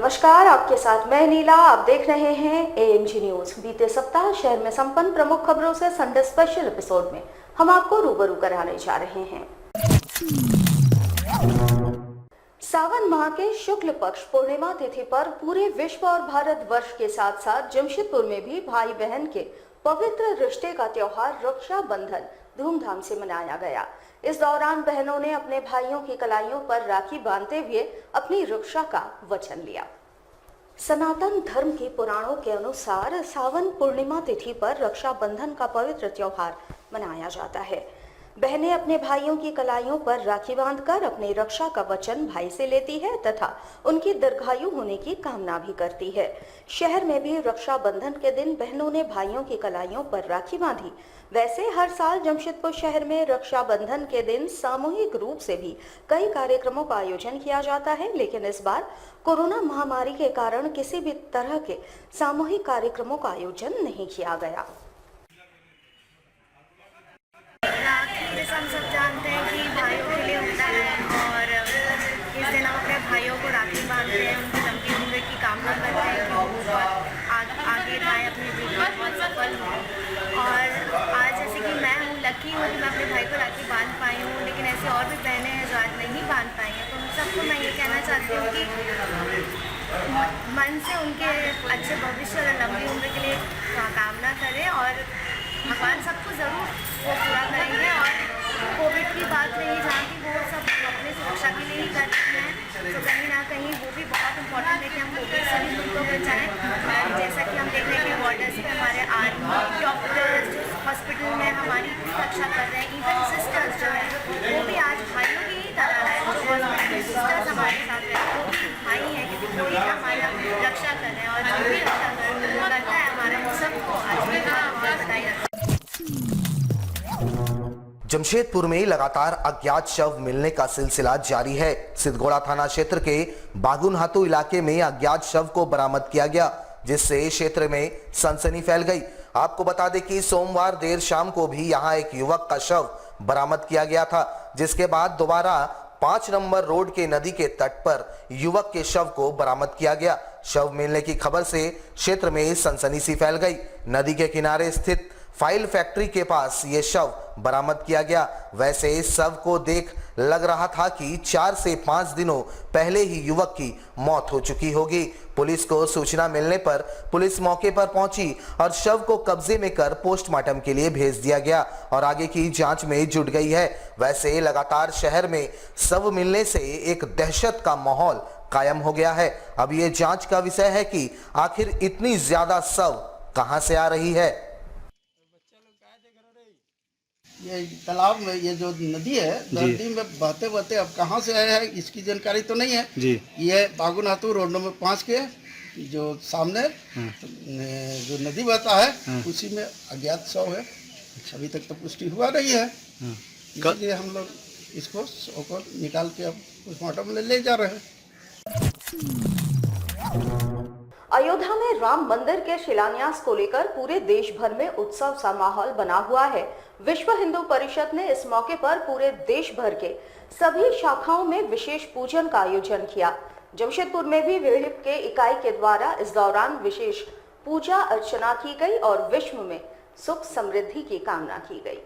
नमस्कार, आपके साथ मैं नीला। आप देख रहे हैं एएमजी न्यूज। बीते सप्ताह शहर में संपन्न प्रमुख खबरों से संडे स्पेशल एपिसोड में हम आपको रूबरू कराने जा रहे हैं। सावन माह के शुक्ल पक्ष पूर्णिमा तिथि पर पूरे विश्व और भारत वर्ष के साथ साथ जमशेदपुर में भी भाई बहन के पवित्र रिश्ते का त्योहार रक्षाबंधन धूमधाम से मनाया गया। इस दौरान बहनों ने अपने भाइयों की कलाइयों पर राखी बांधते हुए अपनी रक्षा का वचन लिया। सनातन धर्म के पुराणों के अनुसार सावन पूर्णिमा तिथि पर रक्षाबंधन का पवित्र त्योहार मनाया जाता है। बहनें अपने भाइयों की कलाइयों पर राखी बांधकर अपनी रक्षा का वचन भाई से लेती है तथा उनकी दीर्घायु होने की कामना भी करती है। शहर में भी रक्षाबंधन के दिन बहनों ने भाइयों की कलाइयों पर राखी बांधी। वैसे हर साल जमशेदपुर शहर में रक्षाबंधन के दिन सामूहिक रूप से भी कई कार्यक्रमों का आयोजन किया जाता है, लेकिन इस बार कोरोना महामारी के कारण किसी भी तरह के सामूहिक कार्यक्रमों का आयोजन नहीं किया गया। जैसा हम सब जानते हैं कि भाइयों के लिए होता है और इस दिन हम अपने भाइयों को राखी बांधते हैं, उनकी लंबी उम्र की कामना करते हैं कि वो बहुत आगे जाए, अपने जीवन में बहुत सफल हो। और आज जैसे कि मैं हूँ, लकी हूँ कि मैं अपने भाई को राखी बांध पाई हूँ, लेकिन ऐसे और भी बहनें हैं जो आज नहीं बांध पाई हैं। तो उन सबको मैं ये कहना चाहती हूँ कि मन से उनके अच्छे भविष्य और लंबी उम्र के लिए कामना करें और भगवान सबको ज़रूर वो पूरा करेंगे। और कोविड की बात रही जहाँ की वो सब अपने सुरक्षा के लिए ही करते हैं, तो कहीं ना कहीं वो भी बहुत इम्पोर्टेंट है कि हम कोविड से भी खुद को बचाएं। और जैसा कि हम देख रहे हैं कि बॉर्डर्स पे हमारे आर्मी डॉक्टर्स जो हॉस्पिटल में हमारी रक्षा कर रहे हैं, इवन सिस्टर्स जो है वो भी आज भाइयों की ही तरह है। जो हॉस्पिटल में सिस्टर्स हमारे साथ हैं वो भी भाई हैं, क्योंकि वो ही हमारा रक्षा कर रहे हैं और जो भी रक्षा करता है हमारा वो सबको आज भी बहुत बधाई रखता है। जमशेदपुर में लगातार अज्ञात शव मिलने का सिलसिला जारी है। सिद्धगोड़ा थाना क्षेत्र के बागुनहातू इलाके में अज्ञात शव को बरामद किया गया, जिससे क्षेत्र में सनसनी फैल गई। आपको बता दें कि सोमवार देर शाम को भी यहां एक युवक का शव बरामद किया गया था, जिसके बाद दोबारा 5 नंबर रोड के नदी के तट पर युवक के शव को बरामद किया गया। शव मिलने की खबर से क्षेत्र में सनसनी सी फैल गई। नदी के किनारे स्थित फाइल फैक्ट्री के पास ये शव बरामद किया गया। वैसे इस शव को देख लग रहा था कि 4 से 5 दिनों पहले ही युवक की मौत हो चुकी होगी। पुलिस को सूचना मिलने पर पुलिस मौके पर पहुंची और शव को कब्जे में कर पोस्टमार्टम के लिए भेज दिया गया और आगे की जांच में जुट गई है। वैसे लगातार शहर में शव मिलने से एक दहशत का माहौल कायम हो गया है। अब ये जांच का विषय है कि आखिर इतनी ज्यादा शव कहां से आ रही है। ये तालाब में ये जो नदी है, नदी में बहते बहते अब कहाँ से आया है इसकी जानकारी तो नहीं है जी। ये बागुनहातू रोड नंबर 5 के जो सामने जो नदी बहता है उसी में अज्ञात शव है। अभी तक तो पुष्टि हुआ नहीं है, इसलिए हम लोग इसको शव को निकाल के अब पोस्टमार्टम ले जा रहे हैं। अयोध्या में राम मंदिर के शिलान्यास को लेकर पूरे देश भर में उत्सव सा माहौल बना हुआ है। विश्व हिंदू परिषद ने इस मौके पर पूरे देश भर के सभी शाखाओं में विशेष पूजन का आयोजन किया। जमशेदपुर में भी विहिप के इकाई के द्वारा इस दौरान विशेष पूजा अर्चना की गई और विश्व में सुख समृद्धि की कामना की गई।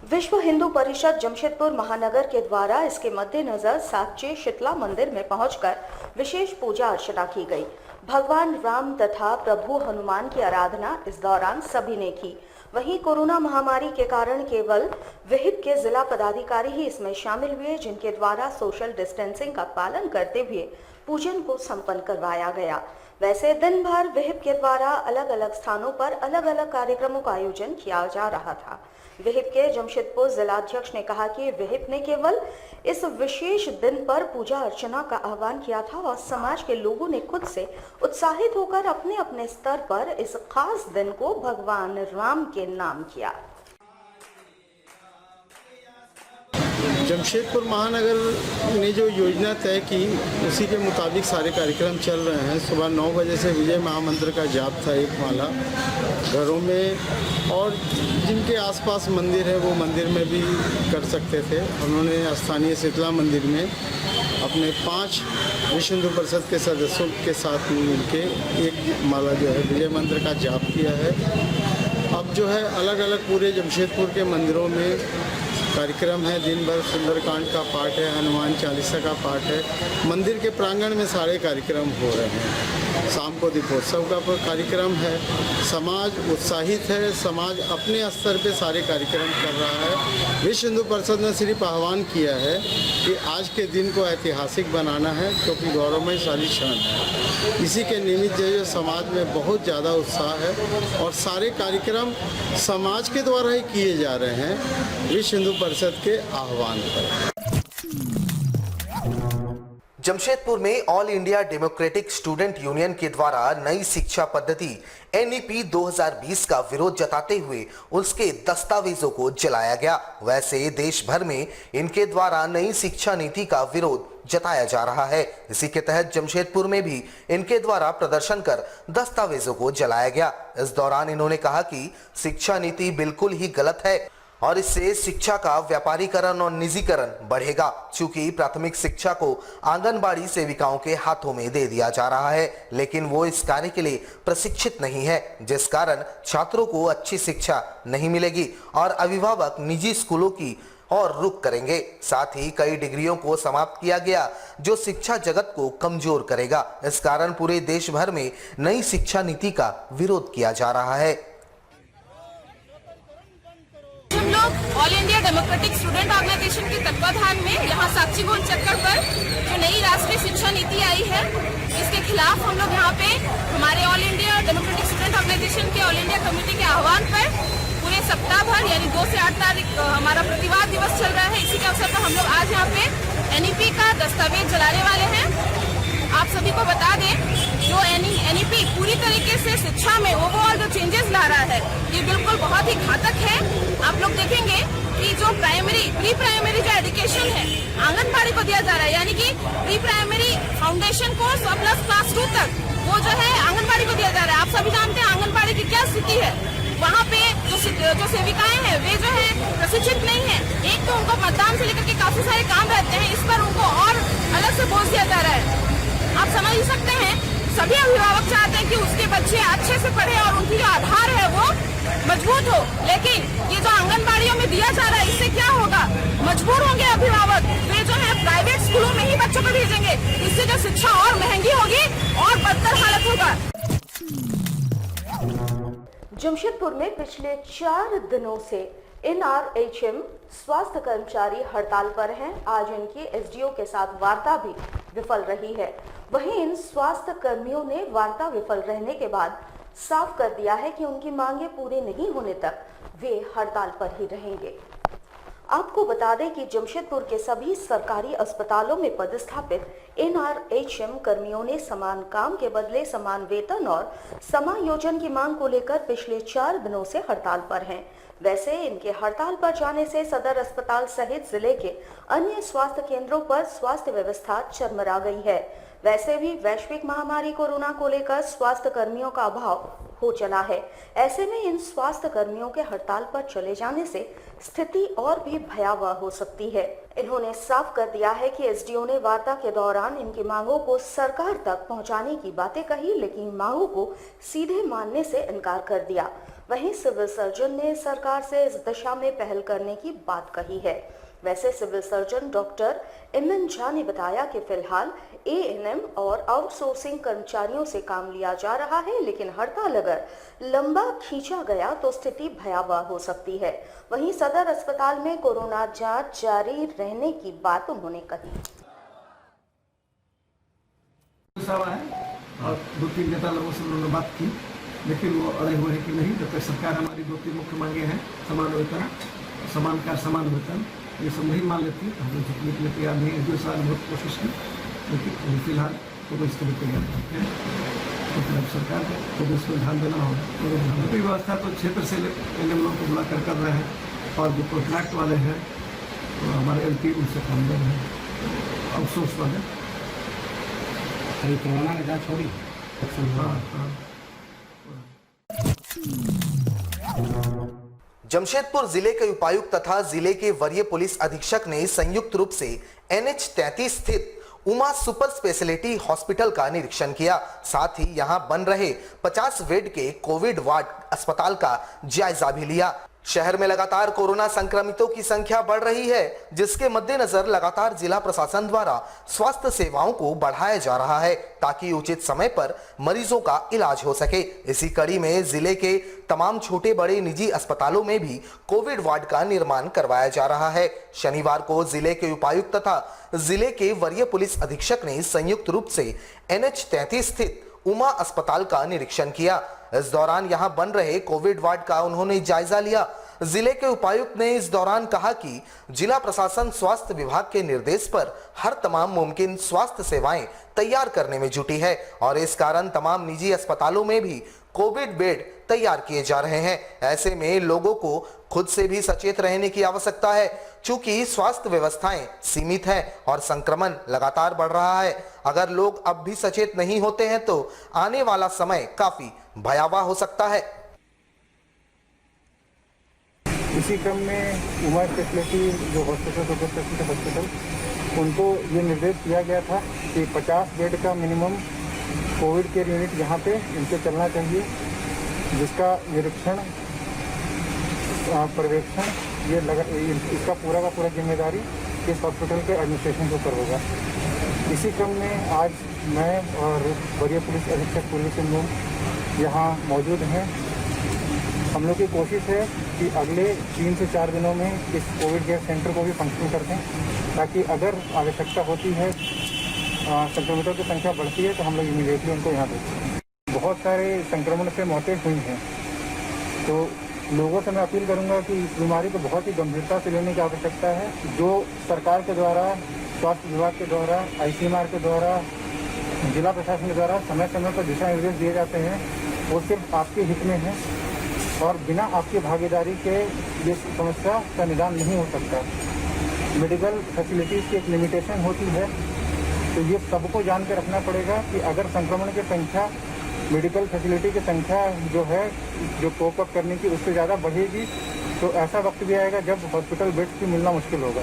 विश्व हिंदू परिषद जमशेदपुर महानगर के द्वारा इसके मद्देनजर साकचे शीतला मंदिर में पहुंचकर विशेष पूजा अर्चना की गई। भगवान राम तथा प्रभु हनुमान की आराधना इस दौरान सभी ने की। वहीं कोरोना महामारी के कारण केवल विहिप के जिला पदाधिकारी ही इसमें शामिल हुए, जिनके द्वारा सोशल डिस्टेंसिंग का पालन करते हुए पूजन को संपन्न करवाया गया। वैसे दिन भर विहिप के द्वारा अलग अलग स्थानों पर अलग अलग कार्यक्रमों का आयोजन किया जा रहा था। विहिप के जमशेदपुर जिलाध्यक्ष ने कहा कि विहिप ने केवल इस विशेष दिन पर पूजा अर्चना का आह्वान किया था और समाज के लोगों ने खुद से उत्साहित होकर अपने अपने स्तर पर इस खास दिन को भगवान राम के नाम किया। जमशेदपुर महानगर ने जो योजना तय की उसी के मुताबिक सारे कार्यक्रम चल रहे हैं। सुबह 9 बजे से विजय महामंत्र का जाप था, एक माला घरों में, और जिनके आसपास मंदिर है वो मंदिर में भी कर सकते थे। उन्होंने स्थानीय शीतला मंदिर में अपने 5 विश्व हिंदू परिषद के सदस्यों के साथ मिलके एक माला जो है विजय मंत्र का जाप किया है। अब जो है अलग अलग पूरे जमशेदपुर के मंदिरों में कार्यक्रम है। दिन भर सुंदरकांड का पाठ है, हनुमान चालीसा का पाठ है। मंदिर के प्रांगण में सारे कार्यक्रम हो रहे हैं। शाम को दीपोत्सव का कार्यक्रम है। समाज उत्साहित है, समाज अपने स्तर पे सारे कार्यक्रम कर रहा है। विश्व हिंदू परिषद ने सिर्फ आह्वान किया है कि आज के दिन को ऐतिहासिक बनाना है, क्योंकि गौरवमयशाली क्षण है। इसी के निमित्त जो समाज में बहुत ज़्यादा उत्साह है और सारे कार्यक्रम समाज के द्वारा ही किए जा रहे हैं विश्व हिंदू परिषद के आह्वान पर। जमशेदपुर में all India Democratic student union के द्वारा नई शिक्षा पद्धति NEP 2020 का विरोध जताते हुए उसके दस्तावेजों को जलाया गया। वैसे देश भर में इनके द्वारा नई शिक्षा नीति का विरोध जताया जा रहा है। इसी के तहत जमशेदपुर में भी इनके द्वारा प्रदर्शन कर दस्तावेजों को जलाया गया। इस दौरान इन्होंने कहा कि शिक्षा नीति बिल्कुल ही गलत है और इससे शिक्षा का व्यापारीकरण और निजीकरण बढ़ेगा, क्योंकि प्राथमिक शिक्षा को आंगनबाड़ी सेविकाओं के हाथों में दे दिया जा रहा है, लेकिन वो इस कार्य के लिए प्रशिक्षित नहीं है, जिस कारण छात्रों को अच्छी शिक्षा नहीं मिलेगी और अभिभावक निजी स्कूलों की और रुख करेंगे। साथ ही कई डिग्रियों को समाप्त किया गया जो शिक्षा जगत को कमजोर करेगा। इस कारण पूरे देश भर में नई शिक्षा नीति का विरोध किया जा रहा है। हम लोग All India Democratic Student Organisation के तत्वाधान में यहाँ साक्षी भवन चक्कर पर जो नई राष्ट्रीय शिक्षा नीति आई है, इसके खिलाफ हम लोग यहाँ पे हमारे All India Democratic Student Organisation के ऑल इंडिया कमेटी के आह्वान पर पूरे सप्ताह भर यानी 2 से 8 तारीख हमारा प्रतिवाद दिवस चल रहा है। इसी के अवसर पर हम लोग आज यहाँ पे NEP का दस्तावेज जलाने वाले हैं। आप सभी को बता दें, जो NEP पूरी तरीके से शिक्षा में ओवरऑल जो चेंजेस ला रहा है, ये बिल्कुल बहुत ही घातक है। आप लोग देखेंगे कि जो प्री प्राइमरी जो एजुकेशन है आंगनबाड़ी को दिया जा रहा है, यानी कि प्री प्राइमरी फाउंडेशन कोर्स और प्लस क्लास 2 तक वो जो है आंगनबाड़ी को दिया जा रहा है। आप सभी जानते हैं आंगनबाड़ी की क्या स्थिति है। वहाँ पे जो सेविकाएं हैं वे जो है प्रशिक्षित नहीं है। एक तो उनको मतदान से लेकर के काफी सारे काम रहते हैं, इस पर उनको और अलग से बोझ दिया जा रहा है। आप समझ ही सकते हैं, सभी अभिभावक चाहते हैं कि उसके बच्चे अच्छे से पढ़े और उनकी जो आधार है वो मजबूत हो, लेकिन ये जो आंगनबाड़ियों में दिया जा रहा है इससे क्या होगा? मजबूर होंगे अभिभावक, वे जो है प्राइवेट स्कूलों में ही बच्चों को भेजेंगे। इससे जो शिक्षा और महंगी होगी और बदतर हालत होगा। जमशेदपुर में पिछले 4 दिनों से NRHM स्वास्थ्य कर्मचारी हड़ताल पर हैं। आज इनकी SDO के साथ वार्ता भी विफल रही है। वहीं इन स्वास्थ्य कर्मियों ने वार्ता विफल रहने के बाद साफ कर दिया है कि उनकी मांगे पूरी नहीं होने तक वे हड़ताल पर ही रहेंगे। आपको बता दें कि जमशेदपुर के सभी सरकारी अस्पतालों में पदस्थापित NRHM कर्मियों ने समान काम के बदले समान वेतन और समायोजन की मांग को लेकर पिछले 4 दिनों से हड़ताल पर हैं। वैसे इनके हड़ताल पर जाने से सदर अस्पताल सहित जिले के अन्य स्वास्थ्य केंद्रों पर स्वास्थ्य व्यवस्था चरमरा गई है। वैसे भी वैश्विक महामारी कोरोना को लेकर स्वास्थ्य कर्मियों का अभाव हो चला है। ऐसे में इन स्वास्थ्य कर्मियों के हड़ताल पर चले जाने से स्थिति और भी भयावह हो सकती है। इन्होंने साफ कर दिया है कि SDO ने वार्ता के दौरान इनकी मांगों को सरकार तक पहुंचाने की बातें कही, लेकिन मांगों को सीधे मानने से इनकार कर दिया। वहीं सिविल सर्जन ने सरकार से इस दिशा में पहल करने की बात कही है। वैसे civil surgeon doctor MN Jha ने बताया कि फिलहाल ANM और आउटसोर्सिंग कर्मचारियों से काम लिया जा रहा है, लेकिन हड़ताल अगर लंबा खींचा गया तो स्थिति भयावह हो सकती है। वहीं सदर अस्पताल में कोरोना जांच जारी रहने की बात उन्होंने कही। और 2-3 नेता लोगों से उन्होंने बात की, लेकिन वो अड़े हुए हैं कि नहीं, जब तक सरकार हमारी 2-3 मुख्य मांगे हैं, समान वेतन, समान कार्य समान वेतन, ये सब नहीं मान लेती, हम लोग झुकने के लिए तैयार नहीं है। 2 साल बहुत कोशिश की, लेकिन फिलहाल तो इसके लिए तैयार करते हैं। तो फिर अब सरकार को इसको ध्यान देना होगा। तो व्यवस्था तो क्षेत्र से NM लोगों को बुलाकर कर रहे हैं, और जो कॉन्ट्रैक्ट वाले हैं तो हमारे LP उनसे काम कर रहे हैं, आउटसोर्स वाले। कोरोना ने जाँच छोड़ी। हाँ। जमशेदपुर जिले के उपायुक्त तथा जिले के वरीय पुलिस अधीक्षक ने संयुक्त रूप से NH 33 स्थित उमा सुपर स्पेशलिटी हॉस्पिटल का निरीक्षण किया। साथ ही यहां बन रहे 50 बेड के कोविड वार्ड अस्पताल का जायजा भी लिया। शहर में लगातार कोरोना संक्रमितों की संख्या बढ़ रही है, जिसके मद्देनजर लगातार जिला प्रशासन द्वारा स्वास्थ्य सेवाओं को बढ़ाया जा रहा है ताकि उचित समय पर मरीजों का इलाज हो सके। इसी कड़ी में जिले के तमाम छोटे बड़े निजी अस्पतालों में भी कोविड वार्ड का निर्माण करवाया जा रहा है। शनिवार को जिले के उपायुक्त तथा जिले के वरीय पुलिस अधीक्षक ने संयुक्त रूप से NH 33 स्थित उमा अस्पताल का निरीक्षण किया। इस दौरान यहां बन रहे कोविड वार्ड का उन्होंने जायजा लिया। जिले के उपायुक्त ने इस दौरान कहा कि जिला प्रशासन स्वास्थ्य विभाग के निर्देश पर हर तमाम मुमकिन स्वास्थ्य सेवाएं तैयार करने में जुटी है और इस कारण तमाम निजी अस्पतालों में भी कोविड बेड तैयार किए जा रहे हैं। ऐसे में लोगों को खुद से भी सचेत रहने की आवश्यकता है, चूंकि स्वास्थ्य व्यवस्थाएं सीमित हैं और संक्रमण लगातार बढ़ रहा है। अगर लोग अब भी सचेत नहीं होते हैं तो आने वाला समय काफी भयावह हो सकता है। इसी क्रम में उमा स्पेशलिटी जो हॉस्पिटल सुपर स्पेशलिटी हॉस्पिटल, उनको ये निर्देश दिया गया था कि 50 बेड का मिनिमम कोविड केयर यूनिट यहाँ पे इनके चलना चाहिए, जिसका निरीक्षण पर्यवेक्षण इसका पूरा का पूरा जिम्मेदारी इस हॉस्पिटल के एडमिनिस्ट्रेशन के ऊपर होगा। इसी क्रम में आज मैं और वरीय पुलिस अधीक्षक पूर्वी सिंहभूम यहाँ मौजूद हैं। हम लोग की कोशिश है कि अगले 3 से 4 दिनों में इस कोविड केयर सेंटर को भी फंक्शन करते हैं, ताकि अगर आवश्यकता होती है, संक्रमितों की संख्या बढ़ती है, तो हम लोग इमीडिएटली उनको यहाँ देते हैं। बहुत सारे संक्रमण से मौतें हुई हैं, तो लोगों से मैं अपील करूँगा कि इस बीमारी को बहुत ही गंभीरता से लेने की आवश्यकता है। जो सरकार के द्वारा, स्वास्थ्य विभाग के द्वारा, ICMR के द्वारा, जिला प्रशासन के द्वारा समय समय पर दिशा निर्देश दिए जाते हैं, वो सिर्फ आपके हित में है और बिना आपकी भागीदारी के ये समस्या का निदान नहीं हो सकता। मेडिकल फैसिलिटीज़ की एक लिमिटेशन होती है, तो ये सबको जान के रखना पड़ेगा कि अगर संक्रमण की संख्या, मेडिकल फैसिलिटी की संख्या जो है, जो कोप अप करने की, उससे ज़्यादा बढ़ेगी, तो ऐसा वक्त भी आएगा जब हॉस्पिटल बेड्स भी मिलना मुश्किल होगा।